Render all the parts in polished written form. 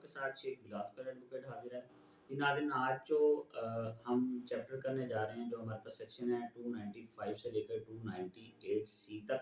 کے ساتھ شیخ بلال ایڈوکیٹ حاضر ہے جی ناظرین۔ آج جو ہم چیپٹر کرنے جا رہے ہیں، جو ہمارے پاس سیکشن ہے 295 سے لے کر 298 تک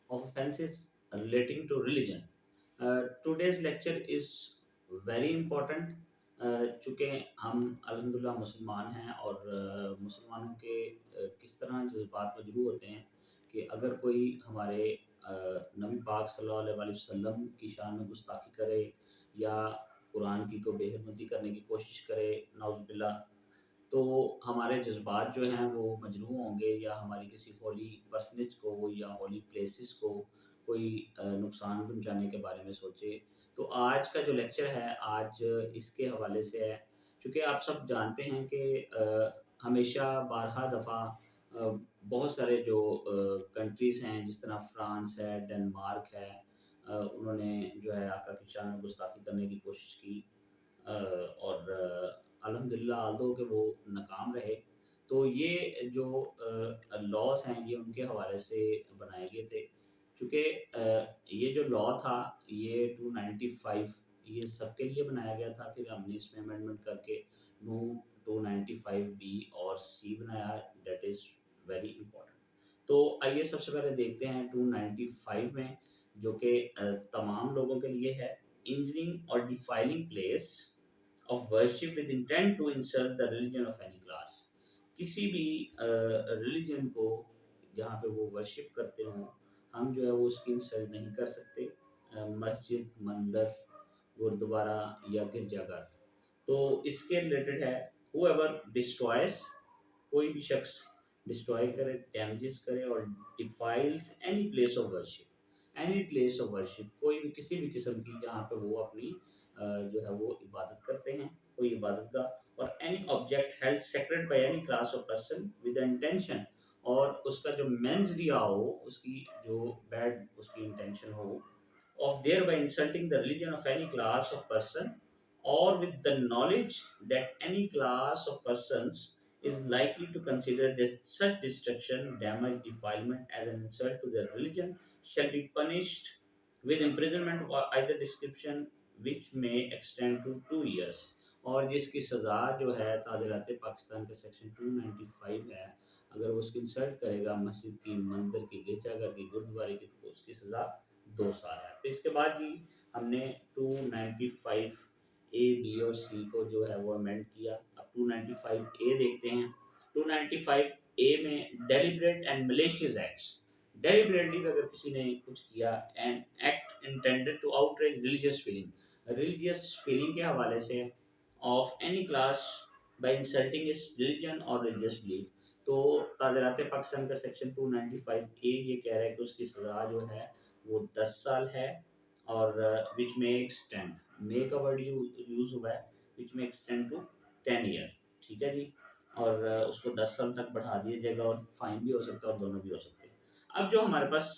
of offenses relating to religion. Today's lecture is very important. چونکہ ہم الحمدللہ مسلمان ہیں اور مسلمانوں کے کس طرح جذبات مجروح ہوتے ہیں کہ اگر کوئی ہمارے نبی پاک صلی اللہ علیہ وسلم کی شان میں گستاخی کرے یا قرآن کی کو بے حرمتی کرنے کی کوشش کرے نعوذ باللہ، تو ہمارے جذبات جو ہیں وہ مجروح ہوں گے، یا ہماری کسی ہولی پرسنج کو یا ہولی پلیسز کو کوئی نقصان پہنچانے کے بارے میں سوچے۔ تو آج کا جو لیکچر ہے آج اس کے حوالے سے ہے، چونکہ آپ سب جانتے ہیں کہ ہمیشہ بارہا دفعہ بہت سارے جو کنٹریز ہیں، جس طرح فرانس ہے، ڈنمارک ہے، انہوں نے جو ہے آقا کی شان میں گستاخی کرنے کی کوشش کی اور الحمدللہ آلدو کہ وہ ناکام رہے۔ تو یہ جو لاس ہیں یہ ان کے حوالے سے بنائے گئے تھے، چونکہ یہ جو لا تھا یہ 295 یہ سب کے لیے بنایا گیا تھا، پھر ہم نے اس میں امینڈمنٹ کر کے 295 بی اور سی بنایا، دیٹ از ویری امپورٹنٹ۔ تو آئیے سب سے پہلے دیکھتے ہیں 295 میں، جو کہ تمام لوگوں کے لیے ہے، injuring or defiling place of worship with intent to insult the religion of any class۔ کسی بھی ریلیجن کو جہاں پہ وہ ورشپ کرتے ہوں، ہم جو ہے وہ اس کی انسلٹ نہیں کر سکتے، مسجد، مندر، گردوارہ یا گرجا گھر۔ تو اس کے ریلیٹڈ ہے whoever destroys، کوئی بھی شخص ڈسٹروائے کرے، ڈیمیجز کرے اور defiles any place of worship, any place of worship, کوئی بھی کسی بھی قسم کی جہاں پہ وہ اپنی جو ہے وہ عبادت کرتے ہیں، کوئی عبادت گاہ، اور any object held sacred by any class of person with intention, اور اس کا جو مینز لیا ہو، اس کی جو بیڈ اس کی intention who, of thereby insulting the religion of any class of person, or with the knowledge that any class of persons is likely to consider this, such destruction, damage, defilement as an insult to their religion, shall be punished with imprisonment or either description which may extend to 2 years۔ اور جس کی سزا جو ہے تعزیرات پاکستان کے section 295 ہے، اگر وہ اس کی انسلٹ کرے گا مسجد کی، مندر کی، گرجا گھر کی، گردوارے کی، تو اس کی سزا 2 سال ہے۔ پھر اس کے بعد جی ہم نے 295 اے بی اور سی کو جو ہے وہ امینڈ کیا۔ اب 295 اے دیکھتے ہیں۔ 295 اے میں deliberate and malicious acts, deliberately اگر کسی نے کچھ کیا، an act intended to outrage religious feeling, religious feeling کے حوالے سے of any class by insulting اس ریلیجن اور ریلیجیس بلیف، تو تعزیرات پاکستان کا سیکشن 295 اے یہ کہہ رہا ہے کہ اس کی سزا جو ہے وہ 10 سال ہے، اور وچ میں ایکسٹینڈ، میں کا ورڈ یوز ہوا ہے، وچ میں ایکسٹینڈ ٹو 10 ایئر، ٹھیک ہے جی، اور اس کو 10 سال تک بڑھا دیا جائے گا، اور فائن بھی ہو سکتا ہے اور دونوں بھی ہو سکتے ہیں۔ اب جو ہمارے پاس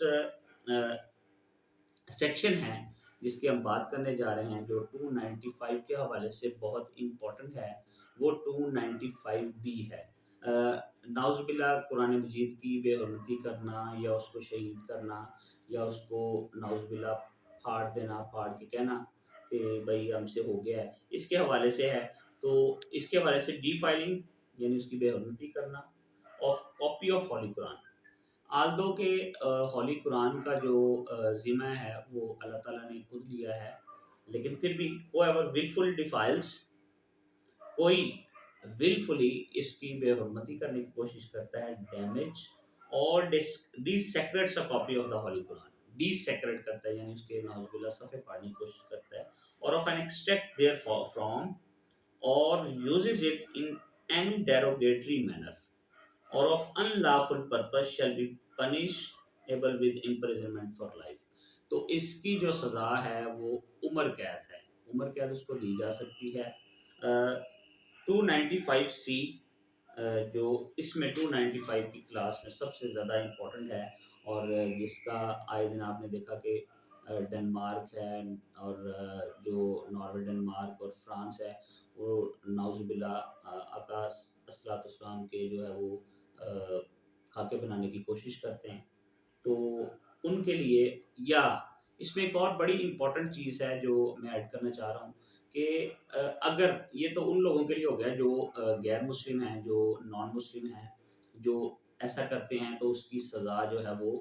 سیکشن ہے جس کی ہم بات کرنے جا رہے ہیں، جو 295 کے حوالے سے بہت امپورٹنٹ ہے، وہ 295 بی ہے۔ نعوذ باللہ قرآن مجید کی بے حرمتی کرنا، یا اس کو شہید کرنا، یا اس کو نعوذ باللہ پھاڑ دینا، پھاڑ کے کہنا کہ بھائی ہم سے ہو گیا ہے، اس کے حوالے سے ہے۔ تو اس کے حوالے سے ڈی فائلنگ یعنی اس کی بے حرمتی کرنا، آف کاپی آف ہولی قرآن، آلدو کہ ہولی قرآن کا جو ذمہ ہے وہ اللہ تعالیٰ نے خود لیا ہے، لیکن پھر بھی whoever willful defiles، کوئی willfully اس کی بے حرمتی کرنے کی کوشش کرتا ہے، ڈیمیج اور desecrates a copy of the holy Quran, desecrate کرتا ہے یعنی اس کے نعوذ باللہ صفحے پاڑنے کی کوشش کرتا ہے، اور of an extract therefrom or uses it in any derogatory manner or of unlawful purpose shall be punishable with imprisonment for life۔ تو اس کی جو سزا ہے وہ عمر قید ہے، عمر قید اس کو دی جا سکتی ہے۔ 295 سی جو اس میں 295 کی کلاس میں سب سے زیادہ امپورٹنٹ ہے، اور جس کا آئے دن آپ نے دیکھا کہ ڈنمارک ہے، اور جو ناروے، ڈنمارک اور فرانس ہے، وہ نعوذ باللہ آقا الصلوۃ والسلام کے جو ہے وہ خاکے بنانے کی کوشش کرتے ہیں۔ تو ان کے لیے، یا اس میں ایک اور بڑی امپورٹنٹ چیز ہے جو میں ایڈ کرنا چاہ رہا ہوں، کہ کہ اگر یہ تو ان لوگوں کے لیے ہو گیا جو غیر مسلم ہیں، جو نان مسلم ہیں، جو ایسا کرتے ہیں تو اس کی سزا جو ہے وہ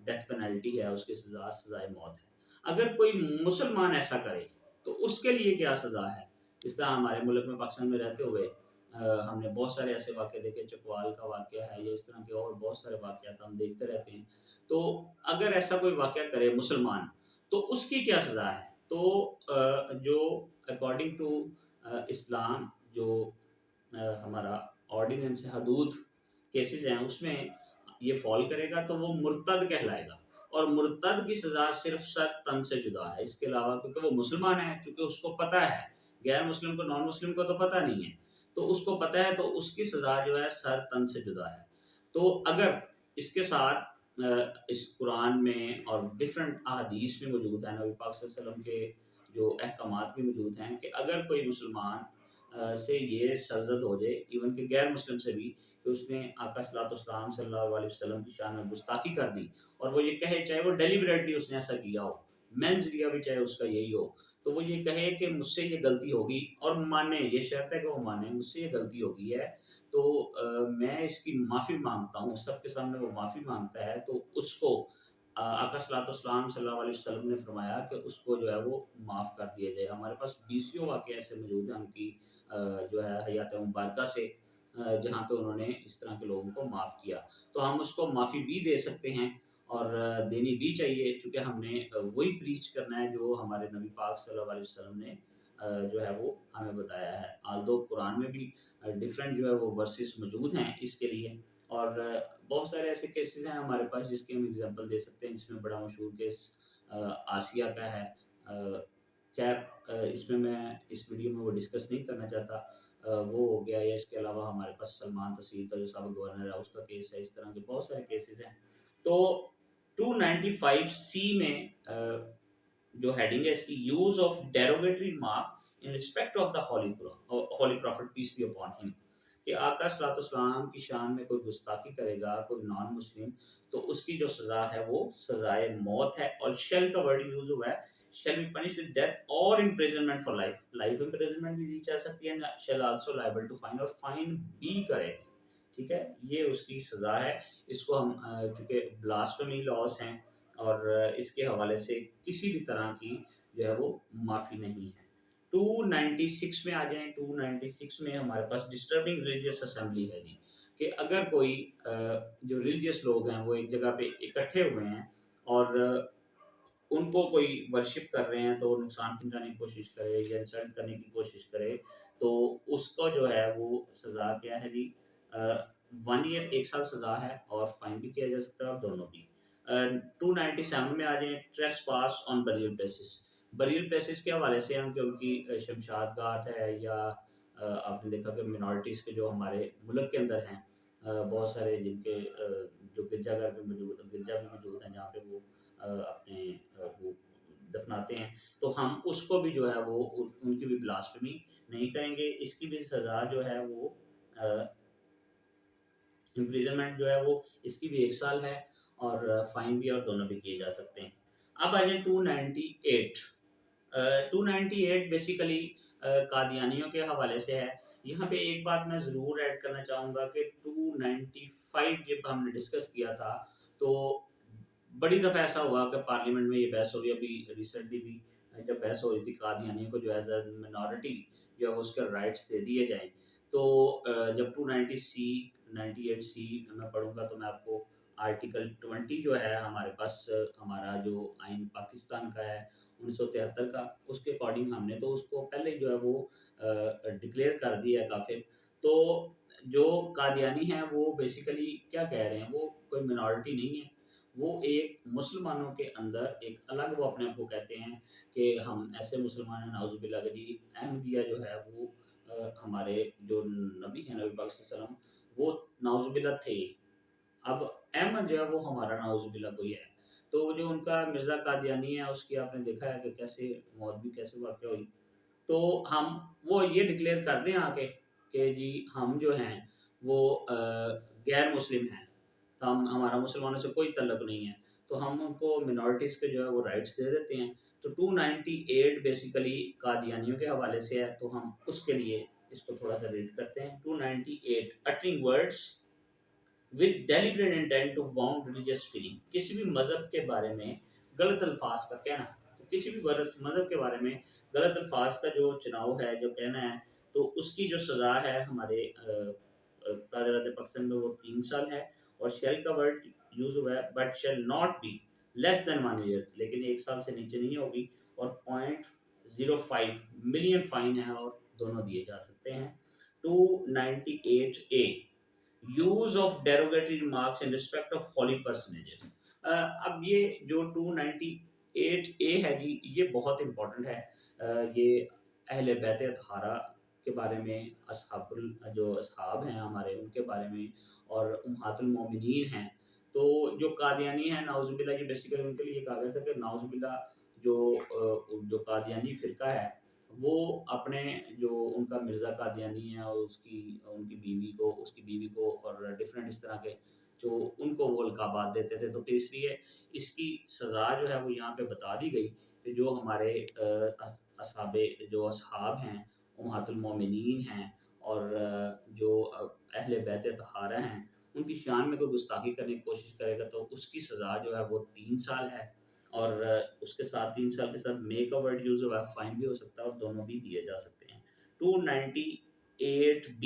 ڈیتھ پینلٹی ہے، اس کی سزا سزائے موت ہے۔ اگر کوئی مسلمان ایسا کرے تو اس کے لیے کیا سزا ہے؟ اس طرح ہمارے ملک میں پاکستان میں رہتے ہوئے ہم نے بہت سارے ایسے واقعے دیکھے، چکوال کا واقعہ ہے یا اس طرح کے اور بہت سارے واقعات ہم دیکھتے رہتے ہیں۔ تو اگر ایسا کوئی واقعہ کرے مسلمان تو اس کی کیا سزا ہے؟ تو جو اکارڈنگ ٹو اسلام جو ہمارا آرڈیننس حدود کیسز ہیں اس میں یہ فال کرے گا تو وہ مرتد کہلائے گا، اور مرتد کی سزا صرف سر تن سے جدا ہے، اس کے علاوہ کیونکہ وہ مسلمان ہے، چونکہ اس کو پتہ ہے، غیر مسلم کو نان مسلم کو تو پتہ نہیں ہے، تو اس کو پتہ ہے تو اس کی سزا جو ہے سر تن سے جدا ہے۔ تو اگر اس کے ساتھ اس قرآن میں اور ڈفرینٹ احادیث میں موجود ہیں، نبی پاک صلی اللہ علیہ وسلم کے جو احکامات بھی موجود ہیں کہ اگر کوئی مسلمان سے یہ سرزد ہو جائے، ایون کہ غیر مسلم سے بھی، کہ اس نے آقا صلی اللہ علیہ وسلم کی شان میں گستاخی کر دی، اور وہ یہ کہے چاہے وہ ڈیلیبریٹلی اس نے ایسا کیا ہو، مینز لیا بھی چاہے اس کا یہی ہو، تو وہ یہ کہے کہ مجھ سے یہ غلطی ہوگی، اور مانے، یہ شرط ہے کہ وہ مانے مجھ سے یہ غلطی ہوگی ہے، تو میں اس کی معافی مانگتا ہوں، سب کے سامنے وہ معافی مانگتا ہے، تو اس کو آقا صلی اللہ علیہ وسلم نے فرمایا کہ اس کو جو ہے وہ معاف کر دیا جائے۔ ہمارے پاس بیسیوں واقعے ایسے موجود ہیں ان کی جو ہے حیات مبارکہ سے، جہاں پہ انہوں نے اس طرح کے لوگوں کو معاف کیا، تو ہم اس کو معافی بھی دے سکتے ہیں اور دینی بھی چاہیے، چونکہ ہم نے وہی پریچ کرنا ہے جو ہمارے نبی پاک صلی اللہ علیہ وسلم نے جو ہے وہ ہمیں بتایا ہے۔ آلدو قرآن میں بھی ڈفرینٹ جو ہے وہ ورسز موجود ہیں اس کے لیے، اور بہت سارے ایسے کیسز ہیں ہمارے پاس جس کی ہم اگزامپل دے سکتے ہیں۔ اس میں بڑا مشہور کیس آسیہ کا ہے، خیر اس میں اس ویڈیو میں وہ ڈسکس نہیں کرنا چاہتا، وہ ہو گیا، یا اس کے علاوہ ہمارے پاس سلمان تحصیل کا جو سابق گورنر ہے اس کا کیس ہے، اس طرح کے بہت سارے کیسز ہیں۔ تو 295C میں جو ہیڈنگ ہے اس کی، use of derogatory mark in respect of the holy prophet peace be upon him, کہ آقا صلی اللہ علیہ وسلم کی شان میں کوئی گستاخی کرے گا کوئی نان مسلم، تو اس کی جو سزا ہے وہ سزائے موت ہے، اور شیل کا ورڈ یوز ہوا ہے، shall be punished with death or imprisonment for life. Life imprisonment بھی دی جا سکتی ہے، shall also liable to fine، اور فائن بھی کرے، ٹھیک ہے، یہ اس کی سزا ہے۔ اس کو ہم چونکہ بلاسفیمی لاس ہیں اور اس کے حوالے سے کسی بھی طرح کی جو ہے وہ معافی نہیں ہے۔ 296 میں آ جائیں۔ 296 میں ہمارے پاس ڈسٹربنگ ریلیجیس اسمبلی ہے جی، کہ اگر کوئی جو ریلیجیس لوگ ہیں وہ ایک جگہ پہ اکٹھے ہوئے ہیں اور ان کو کوئی ورشپ کر رہے ہیں تو نقصان پہنچانے کی کوشش کرے یا انسلٹ کرنے کی کوشش کرے، تو اس کو جو ہے وہ سزا کیا ہے جی، 1 ایئر 1 سال سزا ہے، اور فائن بھی کیا جا سکتا ہے، اور دونوں بھی۔ 297 میں آ جائیں۔ ٹریس پاس آن بریل پلیسز۔ بریل پلیسز کے حوالے سے ہم کہ ان کی شمشاد گھاٹ ہے، یا آپ نے دیکھا کہ منارٹیز کے جو ہمارے ملک کے اندر ہیں بہت سارے، جن کے جو گرجا گھر بھی موجود ہیں جہاں پہ وہ اپنے وہ دفناتے ہیں، تو ہم اس کو بھی جو ہے وہ ان کی بھی بلاسفیمی نہیں کریں گے، اس کی بھی سزا جو ہے وہ امپریزنمنٹ جو ہے وہ اس کی بھی 1 سال ہے، اور فائن بھی، اور دونوں بھی کیے جا سکتے ہیں۔ اب آ جائیں 298۔ 298 بیسیکلی قادیانیوں کے حوالے سے ہے۔ یہاں پہ ایک بات میں ضرور ایڈ کرنا چاہوں گا کہ 295 جب ہم نے ڈسکس کیا تھا تو بڑی دفعہ ایسا ہوا کہ پارلیمنٹ میں یہ بحث ہوئی، ابھی ریسنٹلی بھی جب بحث ہو رہی تھی قادیانیوں کو جو ایز اے منارٹی جو ہے اس کے رائٹس دے دیے جائیں، تو جب 298C میں پڑھوں گا تو میں آپ کو آرٹیکل 20 جو ہے ہمارے پاس، ہمارا جو آئین پاکستان کا ہے 1973 کا، اس کے اکارڈنگ ہم نے تو اس کو پہلے جو ہے وہ ڈکلیئر کر دیا ہے کافر۔ تو جو قادیانی ہیں وہ بیسیکلی کیا کہہ رہے ہیں، وہ کوئی منارٹی نہیں ہے، وہ ایک مسلمانوں کے اندر ایک الگ، وہ اپنے آپ کو کہتے ہیں کہ ہم ایسے مسلمان ہیں، نعوذ باللہ کہ احمدیہ جو ہے وہ ہمارے جو نبی ہیں نبی پاک صلی اللہ علیہ وسلم وہ نعوذ باللہ تھے، اب احمد جو ہے وہ ہمارا نعوذ باللہ کوئی ہے، تو جو ان کا مرزا قادیانی ہے اس کی آپ نے دیکھا ہے کہ کیسے موت بھی کیسے واقع ہوئی، تو ہم وہ یہ ڈکلیئر کر دیں آ کے کہ جی ہم جو ہیں وہ غیر مسلم ہیں، ہمارا مسلمانوں سے کوئی تعلق نہیں ہے، تو ہم ان کو منارٹیز کے جو ہے وہ رائٹس دے دیتے ہیں۔ تو 298 بیسیکلی قادیانیوں کے حوالے سے ہے، تو ہم اس کے لیے اس کو تھوڑا سا ریڈ کرتے ہیں. 298 uttering words with deliberate intent to wound religious feeling. کسی بھی مذہب کے بارے میں غلط الفاظ کا کہنا، تو کسی بھی مذہب کے بارے میں غلط الفاظ کا جو چناؤ ہے، جو کہنا ہے، تو اس کی جو سزا ہے ہمارے قاعدۃ پاکستان میں وہ 3 سال ہے. اور شیل کا ورڈ یوز ہوا ہے but shall not be less than 1 year, لیکن 1 سال سے نیچے نہیں ہوگی. اور 0.05 ملین فائن ہے، اور دونوں دیے جا سکتے ہیں. 298A use of derogatory remarks in respect of holy personages. اب یہ جو 298A ہے جی، یہ بہت امپورٹنٹ ہے. یہ اہل بیت اطہارہ کے بارے میں، جو اصحاب ہیں ہمارے، ان کے بارے میں، اور امہات المومنین ہیں. تو جو قادیانی ہیں نعوذ باللہ، یہ بیسیکلی ان کے لیے کہا گیا تھا کہ نعوذ باللہ جو قادیانی فرقہ ہے، وہ اپنے جو ان کا مرزا قادیانی ہے اور ان کی بیوی کو اور ڈفرینٹ اس طرح کے جو ان کو وہ القابات دیتے تھے. تو اس لیے اس کی سزا جو ہے وہ یہاں پہ بتا دی گئی کہ جو ہمارے اصحاب ہیں، امہات المومنین ہیں، اور جو اہل بیت طہارہ ہیں، ان کی شان میں کوئی گستاخی کرنے کی کوشش کرے گا تو اس کی سزا جو ہے وہ 3 سال ہے. اور اس کے ساتھ 3 سال کے ساتھ میک کا ورڈ یوز ہوا ہے، فائن بھی ہو سکتا ہے، اور دونوں بھی دیے جا سکتے ہیں. 298B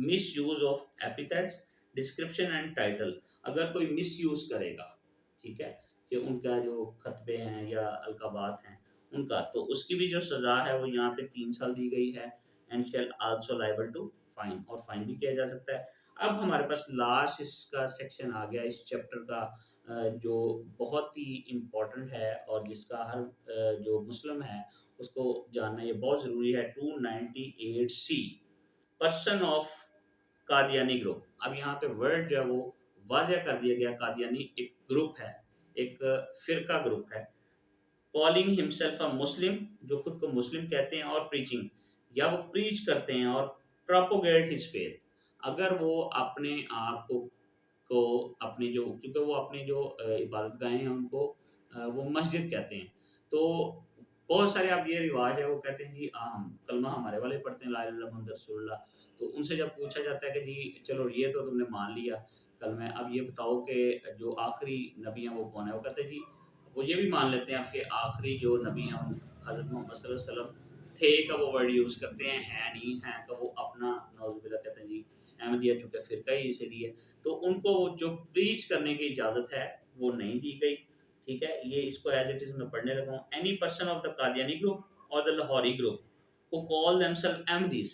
misuse of epithets description and title. اگر کوئی مس یوز کرے گا، ٹھیک ہے، کہ ان کا جو خطبے ہیں یا القابات ہیں ان کا، تو اس کی بھی جو سزا ہے وہ یہاں پہ 3 سال دی گئی ہے. And shall also liable to fine, اور فائن بھی کیا جا سکتا ہے. اب ہمارے پاس لاسٹ اس کا سیکشن آ گیا اس چیپٹر کا، جو بہت ہی امپورٹنٹ ہے اور جس کا ہر جو مسلم ہے اس کو جاننا یہ بہت ضروری ہے. 298C person of Qadiani group. اب یہاں پہ ورڈ جو ہے وہ واضح کر دیا گیا. قادیانی ایک گروپ ہے، ایک فرقہ گروپ ہے. کالنگ ہمسیلف اے مسلم، جو خود کو مسلم کہتے ہیں، اور پریچنگ، یا وہ پریچ کرتے ہیں اور پراپوگیٹ ہز فیتھ. اگر وہ اپنے آپ کو اپنی جو، کیونکہ وہ اپنی جو عبادت گاہیں ہیں ان کو وہ مسجد کہتے ہیں. تو بہت سارے اب یہ رواج ہے، وہ کہتے ہیں جی ہم کلمہ ہمارے والے پڑھتے ہیں لا الہ الا اللہ محمد رسول اللہ. تو ان سے جب پوچھا جاتا ہے کہ جی چلو یہ تو تم نے مان لیا کلمہ، اب یہ بتاؤ کہ جو آخری نبی ہیں وہ کون ہے. وہ کہتے ہیں جی وہ یہ بھی مان لیتے ہیں کہ آخری جو نبی ہیں حضرت محمد صلی اللہ علیہ وسلم تھے کا وہ ورڈ یوز کرتے ہیں، ہے نہیں ہے کا وہ اپنا نعوذ باللہ کہتے ہیں جی احمدیہ چونکہ فرقہ ہی اسی لیے، تو ان کو جو پریچ کرنے کی اجازت ہے وہ نہیں دی گئی. ٹھیک ہے، یہ اس کو ایز اٹ از میں پڑھنے لگا ہوں. Any person of the Qadiani group اور دا لاہوری group who call themselves Ahmadis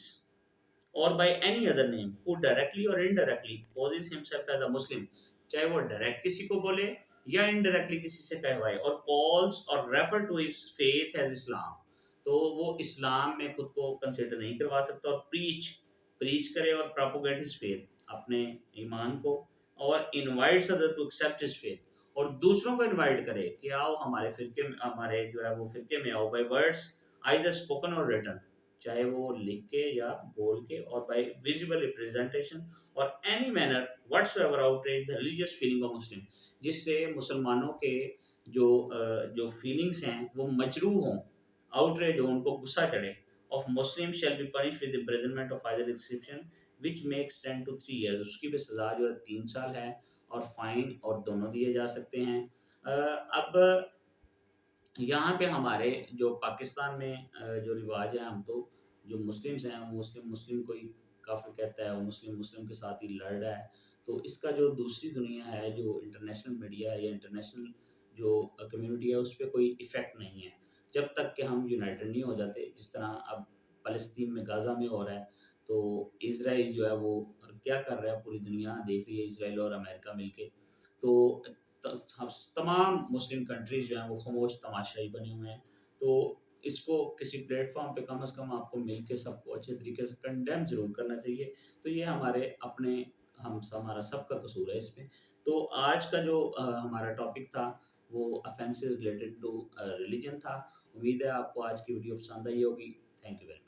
or by any other name who directly or indirectly poses himself as a Muslim، چاہے وہ ڈائریکٹ کسی کو بولے یا انڈائریکٹلی کسی سے کہوائے، اور calls or refer to his faith as Islam، تو وہ اسلام میں خود کو کنسیڈر نہیں کروا سکتا، اور پریچ کرے اور propagate his faith، اپنے ایمان کو، اور invites others to accept his faith، اور دوسروں کو انوائٹ کرے کہ آؤ ہمارے فرقے میں، ہمارے جو ہے وہ فرقے میں آؤ، by words either spoken or written، چاہے وہ لکھ کے یا بول کے، اور بائی ویزیبل ریپریزنٹیشن، اور any manner whatsoever outrage the religious feeling of Muslim، جس سے مسلمانوں کے جو فیلنگس ہیں وہ مجروح ہوں، outrage ہو، ان کو غصہ چڑھے. of Muslim shall be punished with imprisonment of either description which may extend to 3 years، اس کی بھی سزا جو ہے 3 سال ہے، اور فائن اور دونوں دیے جا سکتے ہیں. اب یہاں پہ ہمارے جو پاکستان میں جو رواج ہے، ہم تو جو مسلمز ہیں، مسلم کوئی کافر کہتا ہے، وہ مسلم کے ساتھ ہی لڑ رہا ہے. تو اس کا جو دوسری دنیا ہے، جو انٹرنیشنل میڈیا ہے یا انٹرنیشنل جو کمیونٹی ہے، اس پہ کوئی ایفیکٹ نہیں ہے جب تک کہ ہم یونائٹڈ نہیں ہو جاتے. جس طرح اب فلسطین میں غزہ میں ہو رہا ہے، تو اسرائیل جو ہے وہ کیا کر رہا ہے، پوری دنیا دیکھ رہی ہے، اسرائیل اور امریکہ مل کے. تو تمام مسلم کنٹریز جو ہیں وہ خاموش تماشائی بنے ہوئے ہیں. تو اس کو کسی پلیٹ فارم پہ کم از کم آپ کو مل کے سب کو اچھے طریقے سے کنڈیم ضرور کرنا چاہیے. تو یہ ہمارا سب کا قصور ہے اس میں. تو آج کا جو ہمارا ٹاپک تھا وہ offenses related to religion تھا. امید ہے آپ کو آج کی ویڈیو پسند آئی ہوگی. Thank you very much.